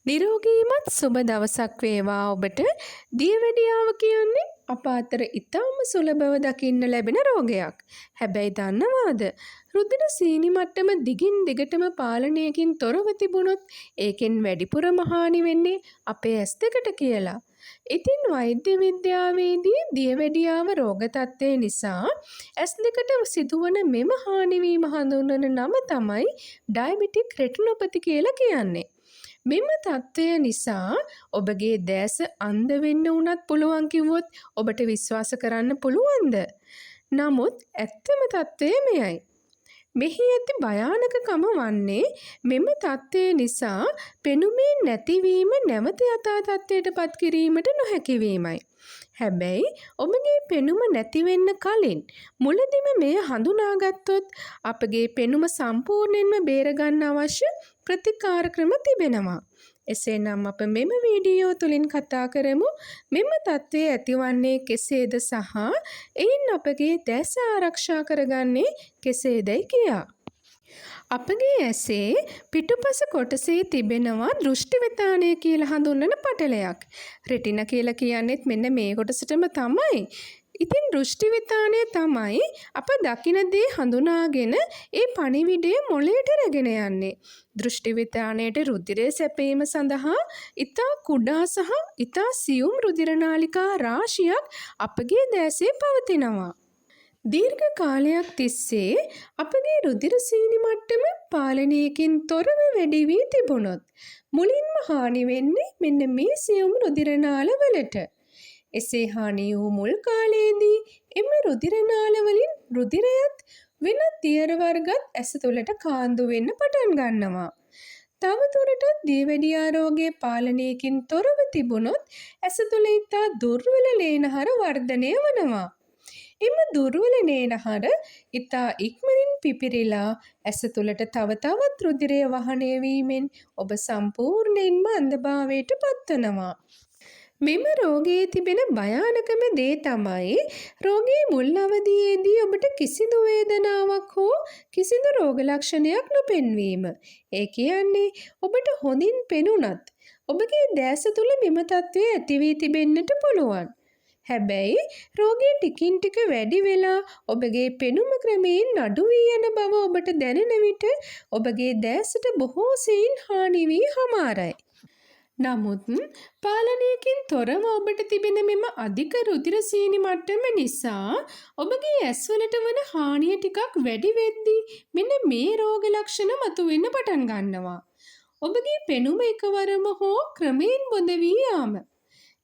නිරෝගීමත් සුබ දවසක් වේවා ඔබට. දියවැඩියාව කියන්නේ අප අතර ඉතාම සුලභව දකින්න ලැබෙන රෝගයක්. හැබැයි දන්නවාද? රුධිර සීනි මට්ටම දිගින් දිගටම පාලනයකින් තොරව තිබුණොත් ඒකෙන් වැඩිපුරම හානි වෙන්නේ අපේ ඇස් දෙකට කියලා. ඉතින් වෛද්‍ය විද්‍යාවේදී දියවැඩියාව රෝග තත්ත්වය නිසා ඇස් දෙකට සිදුවන මෙම හානිවීම හඳුන්වන නම තමයි ඩයබටික් රෙටිනොපති කියලා කියන්නේ. මෙම තත්ත්වය නිසා ඔබගේ දැස අන්ධ වෙන්න වුණත් පුළුවන් කිව්වොත් ඔබට විශ්වාස කරන්න පුළුවන්ද? නමුත් ඇත්තම තත්ත්වය මෙයයි. මෙහි ඇති භයානකකම වන්නේ මෙම තත්ත්වය නිසා පෙනුමේ නැතිවීම නැවත යථා තත්ත්වයට පත් කිරීමට නොහැකි වීමයි. හැබැයි ඔබගේ පෙනුම නැතිවෙන්න කලින් මුලදිම මෙය හඳුනාගත්තොත් අපගේ පෙනුම සම්පූර්ණයෙන්ම බේරගන්න අවශ්‍ය ප්‍රතිකාර ක්‍රම තිබෙනවා. එසේනම් අප මෙම වීඩියෝ තුලින් කතා කරමු මෙම තත්ත්වය ඇතිවන්නේ කෙසේද සහ එයින් අපගේ දැස ආරක්ෂා කරගන්නේ කෙසේදයි කියා. අපගේ ඇසේ පිටුපස කොටසේ තිබෙනවා දෘෂ්ටිවිතානය කියලා හඳුන්වන පටලයක්. රෙටිනා කියලා කියන්නේත් මෙන්න මේ කොටසටම තමයි. ඉතින් දෘෂ්ටිවිතානය තමයි අප දකින දේ හඳුනාගෙන ඒ පණිවිඩය මොළයට රැගෙන යන්නේ. දෘෂ්ටිවිතානයට රුධිරය සැපීම සඳහා ඉතා කුඩා සහ ඉතා සියුම් රුධිර නාලිකා රාශියක් අපගේ දැසේ පවතිනවා. දීර්ඝ කාලයක් තිස්සේ අපගේ රුධිර සීනි මට්ටම පාලනයකින් තොරව වැඩි වී තිබුණොත් මුලින්ම හානි වෙන්නේ මෙන්න මේ සියුම් රුධිර නාලවලට. එසේ හානි වූ මුල් කාලයේදී එම රුධිර නාලවලින් රුධිරයත් වෙනත් දියර වර්ගත් ඇස තුළට කාන්දු වෙන්න පටන් ගන්නවා. තවදුරටත් දියවැඩියා රෝගයේ පාලනයකින් තොරව තිබුණොත් ඇස තුළ ඉතා දුර්වල ලේනහර වර්ධනය වනවා. එම දුර්වල ලේනහර ඉතා ඉක්මනින් පිපිරිලා ඇස තුළට තව තවත් රුධිරය වහනය වීමෙන් ඔබ සම්පූර්ණයෙන්ම අන්ධභාවයට පත්වනවා. මෙම රෝගයේ තිබෙන භයානකම දේ තමයි රෝගයේ මුල් අවධියේදී ඔබට කිසිදු වේදනාවක් හෝ කිසිදු රෝග ලක්ෂණයක් නොපෙන්වීම. ඒ කියන්නේ ඔබට හොඳින් පෙනුනත් ඔබගේ දැස තුළ මෙම තත්ත්වය ඇති වී තිබෙන්නට පුළුවන්. හැබැයි රෝගය ටිකින් ටික වැඩි වෙලා ඔබගේ පෙනුම ක්‍රමයෙන් අඩු වී යන බව ඔබට දැනෙන විට ඔබගේ දැසට බොහෝ සෙයින් හානි වී හමාරයි. නමුත් පාලනයකින් තොරව ඔබට තිබෙන මෙම අධික රුධිර සීනි මට්ටම නිසා ඔබගේ ඇස්වලට වන හානිය ටිකක් වැඩි වෙද්දී මෙන්න මේ රෝග ලක්ෂණ මතුවෙන්න පටන් ගන්නවා. ඔබගේ පෙනුම එකවරම හෝ ක්‍රමයෙන් බොඳ වී යාම.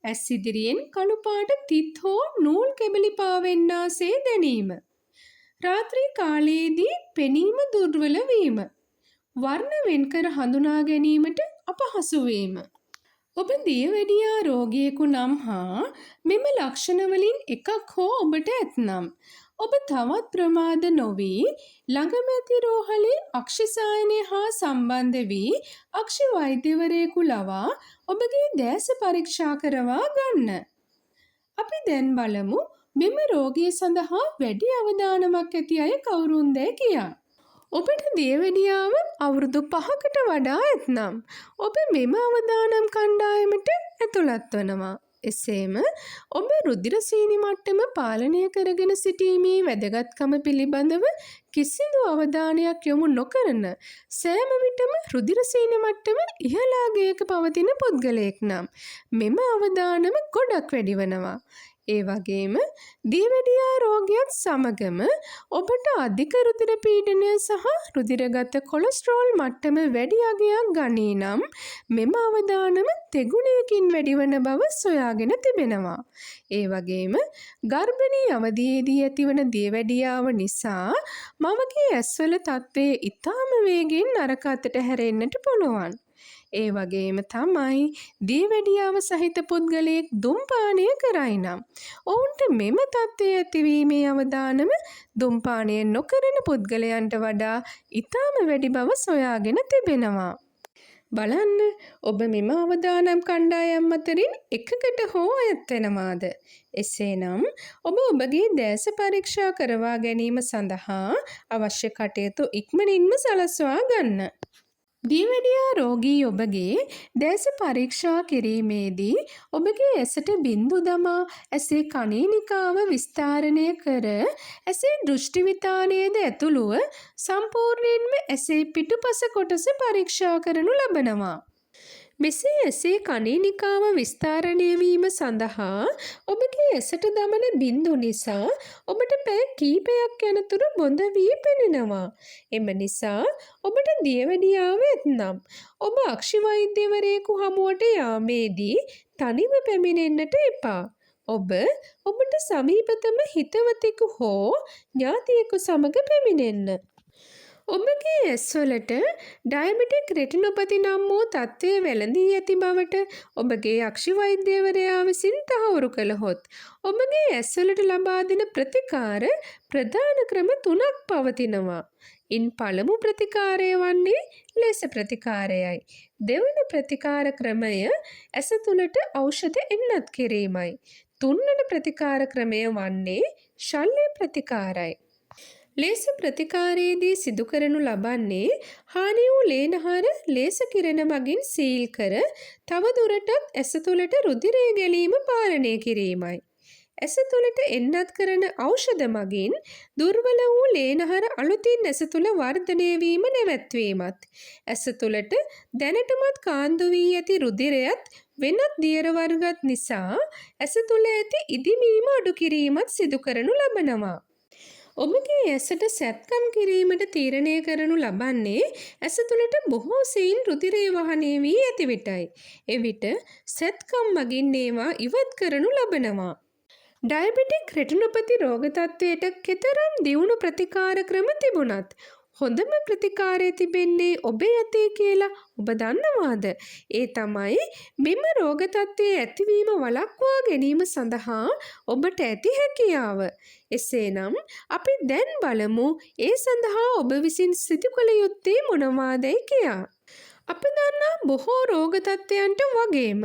ඇස් ඉදිරියෙන් කළු පාට තිත් හෝ නූල් කැබලි පාවෙන්නාසේ දැනීම. රාත්‍රී කාලයේදී පෙනීම දුර්වල වීම. වර්ණ වෙන්කර හඳුනා ගැනීමට අපහසු වීම. ඔබ දියවැඩියා රෝගියෙකු නම් හා මෙම ලක්ෂණ වලින් එකක් හෝ ඔබට ඇතනම් ඔබ තවත් ප්‍රමාද නොවී ළඟම ඇති රෝහලේ අක්ෂිසායනය හා සම්බන්ධ වී අක්ෂි වෛද්‍යවරයෙකු ලවා ඔබගේ දැස පරීක්ෂා කරවා ගන්න. අපි දැන් බලමු මෙම රෝගය සඳහා වැඩි අවධානමක් ඇති අය කවුරුන්දැයි කියා. ඔබට දියවැඩියාව අවුරුදු 5කට වඩා ඇතනම් ඔබ මෙම අවදානම් කණ්ඩායමට ඇතුළත් වනවා. එසේම ඔබ රුධිර සීනි මට්ටම පාලනය කරගෙන සිටීමේ වැදගත්කම පිළිබඳව කිසිදු අවධානයක් යොමු නොකරන සෑම විටම රුධිර සීනි මට්ටම ඉහළ අගයක පවතින පුද්ගලයෙක් නම් මෙම අවදානම ගොඩක් වැඩි වෙනවා. ඒ වගේම දියවැඩියා රෝගයත් සමගම ඔබට අධික රුධිර පීඩනය සහ රුධිරගත කොලෙස්ටරෝල් මට්ටම වැඩි අගයක් ගනී නම් මෙම අවදානම තෙගුණයකින් වැඩිවන බව සොයාගෙන තිබෙනවා. ඒ වගේම ගර්භණී අවධියේදී ඇතිවන දියවැඩියාව නිසා මවගේ ඇස්වල තත්ත්වය ඉතාම වේගෙන් නරක අතට හැරෙන්නට පුළුවන්. ඒ වගේම තමයි දියවැඩියාව සහිත පුද්ගලයෙක් දුම්පානය කරයි නම් ඔවුන්ට මෙම තත්ත්වය ඇතිවීමේ අවදානම දුම්පානය නොකරන පුද්ගලයන්ට වඩා ඉතාම වැඩි බව සොයාගෙන තිබෙනවා. බලන්න ඔබ මෙම අවදානම් කණ්ඩායම් අතරින් එකකට හෝ අයත් වෙනවාද? එසේනම් ඔබ ඔබගේ දැස පරීක්ෂා කරවා ගැනීම සඳහා අවශ්‍ය කටයුතු ඉක්මනින්ම සලස්වා ගන්න. දියවැඩියා රෝගී ඔබගේ දැස පරීක්ෂා කිරීමේදී ඔබගේ ඇසට බින්දු දමා ඇසේ කණේනිකාව විස්තාරණය කර ඇසේ දෘෂ්ටිවිතානයේද ඇතුළුව සම්පූර්ණයෙන්ම ඇසේ පිටුපස කොටස පරීක්ෂා කරනු ලබනවා. මෙසේ ඇසේ කණේනිකාව විස්තාරණය වීම සඳහා ඔබගේ ඇසට දමන බින්දු නිසා ඔබට පැය කීපයක් යනතුරු බොඳ වී පෙනෙනවා. එම නිසා ඔබට දියවැඩියාව ඇතනම් ඔබ අක්ෂි වෛද්‍යවරයෙකු හමුවට යාමේදී තනිව පැමිණෙන්නට එපා. ඔබට සමීපතම හිතවතෙකු හෝ ඥාතියෙකු සමග පැමිණෙන්න. ඔබගේ ඇස්වලට ඩයබටික් රෙටිනොපති නම් වූ තත්ත්වය වැළඳී ඇති බවට ඔබගේ අක්ෂි වෛද්‍යවරයා විසින් තහවුරු කළහොත් ඔබගේ ඇස්වලට ලබා දෙන ප්‍රතිකාර ප්‍රධාන ක්‍රම 3ක් පවතිනවා. ඉන් පළමු ප්‍රතිකාරය වන්නේ ලෙස ප්‍රතිකාරයයි. දෙවන ප්‍රතිකාර ක්‍රමය ඇස තුළට ඖෂධ එන්නත් කිරීමයි. තුන්වන ප්‍රතිකාර ක්‍රමය වන්නේ ශල්‍ය ප්‍රතිකාරයි. ලේස ප්‍රතිකාරයේදී සිදු කරනු ලබන්නේ හානි වූ ලේනහර ලේස කිරණ මගින් සීල් කර තවදුරටත් ඇස තුළට රුධිරය ගැලීම පාලනය කිරීමයි. ඇස තුළට එන්නත් කරන ඖෂධ මගින් දුර්වල වූ ලේනහර අලුතින් ඇස තුළ වර්ධනය වීම නැවැත්වීමත් ඇස තුළට දැනටමත් කාන්දු වී ඇති රුධිරයත් වෙනත් දියර වර්ගත් නිසා ඇස තුළ ඇති ඉදිමීම අඩු කිරීමත් සිදු කරනු ලබනවා. ඔබගේ ඇසට සැත්කම් කිරීමට තීරණය කරනු ලබන්නේ ඇස තුළට බොහෝ සෙයින් රුධිරය වහනය වී ඇති විටයි. එවිට සැත්කම් මගින් ඒවා ඉවත් කරනු ලබනවා. ඩයබටික් රෙටිනොපති රෝග තත්ත්වයට කෙතරම් දියුණු ප්‍රතිකාර ක්‍රම තිබුණත් හොඳම ප්‍රතිකාරය තිබෙන්නේ ඔබේ අතේ කියලා ඔබ දන්නවාද? ඒ තමයි මෙම රෝග තත්ත්වයේ ඇතිවීම වළක්වා ගැනීම සඳහා ඔබට ඇති හැකියාව. එසේනම් අපි දැන් බලමු ඒ සඳහා ඔබ විසින් සිදු කළ යුත්තේ මොනවාදයි කියා. අප දන්නා බොහෝ රෝග තත්ත්වයන්ට වගේම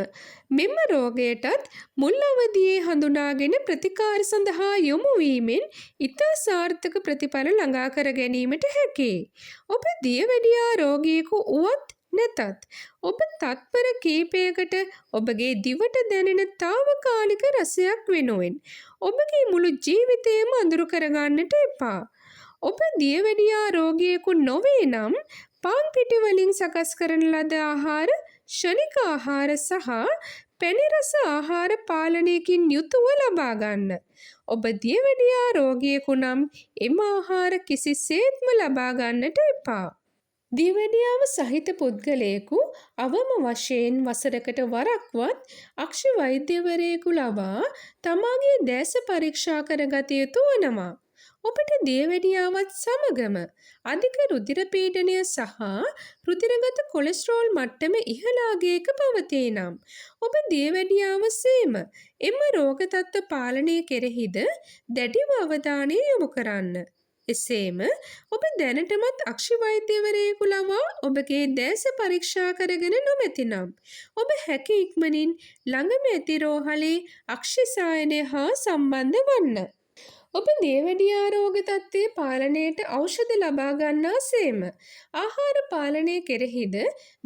මෙම රෝගයටත් මුල් අවදියේ හඳුනාගෙන ප්‍රතිකාර සඳහා යොමු වීමෙන් ඉතා සාර්ථක ප්‍රතිඵල ළඟා කර ගැනීමට හැකියි. ඔබ දියවැඩියා රෝගියෙකු වුවත් නැතත් ඔබ තත්පර කීපයකට ඔබගේ දිවට දැනෙන తాවකාලික රසයක් වෙනුවෙන් ඔබගේ මුළු ජීවිතයම අඳුරු කරගන්නට එපා. ඔබ දියවැඩියා රෝගියෙකු නොවේ නම් පාන් පිටි වලින් සකස් කරන ලද ආහාර, ශනික ආහාර සහ පැණි රස ආහාර පාලනයකින් යුතුව ලබා ගන්න. ඔබ දියවැඩියා රෝගියෙකු නම් එම ආහාර කිසිසේත්ම ලබා ගන්නට එපා. දියවැඩියාව සහිත පුද්ගලයෙකු අවම වශයෙන් වසරකට වරක්වත් අක්ෂි වෛද්‍යවරයෙකු ලබා තමාගේ දැස පරීක්ෂා කරගත යුතු වනවා. ඔබට දියවැඩියාවත් සමගම අධික රුධිර පීඩනය සහ රුධිරගත කොලෙස්ටරෝල් මට්ටම ඉහළ අගයක පවතී නම් ඔබ දියවැඩියාව සේම එම රෝග තත්ත්ව පාලනය කෙරෙහිද දැඩිව අවධානය යොමු කරන්න. එසේම ඔබ දැනටමත් අක්ෂි වෛද්‍යවරයෙකු ලවා ඔබගේ දැස පරීක්ෂා කරගෙන නොමැතිනම් ඔබ හැකි ඉක්මනින් ළඟම ඇති රෝහලේ අක්ෂි සායනය හා සම්බන්ධ වන්න. ඔබ දියවැඩියා රෝග තත්ත්වයේ පාලනයට ඖෂධ ලබා ගන්නා සේම ආහාර පාලනය කෙරෙහිද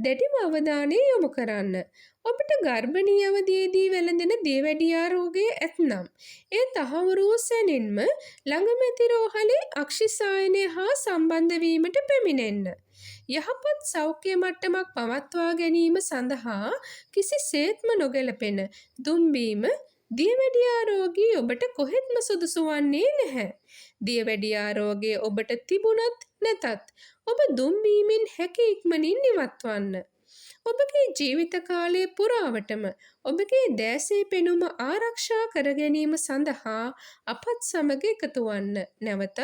දැඩිව අවධානය යොමු කරන්න. ඔබට ගර්භණී අවධියේදී වැළඳෙන දියවැඩියා රෝගය ඇතනම් එය තහවුරු වූ සැනින්ම ළඟම ඇති රෝහලේ අක්ෂි සායනය හා සම්බන්ධ වීමට පැමිණෙන්න. යහපත් සෞඛ්‍ය මට්ටමක් පවත්වා ගැනීම සඳහා කිසිසේත්ම නොගැලපෙන දුම්බීම දියවැඩියා රෝගී ඔබට කොහෙත්ම සුදුසු වන්නේ නැහැ. දියවැඩියා රෝගය ඔබට තිබුණත් නැතත් ඔබ දුම්බීමෙන් හැකි ඉක්මනින් ඉවත්වන්න. ඔබගේ ජීවිත කාලය පුරාවටම ඔබගේ දැසේ පෙනුම ආරක්ෂා කර ගැනීම සඳහා අපත් සමග එකතු වන්න. නැවතත්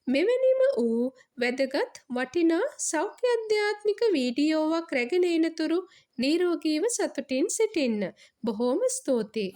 මෙවැනිම වූ වැදගත් වටිනා සෞඛ්‍ය අධ්‍යාත්මික වීඩියෝවක් රැගෙන එනතුරු නිරෝගීව සතුටින් සිටින්න. බොහෝම ස්තුතියි.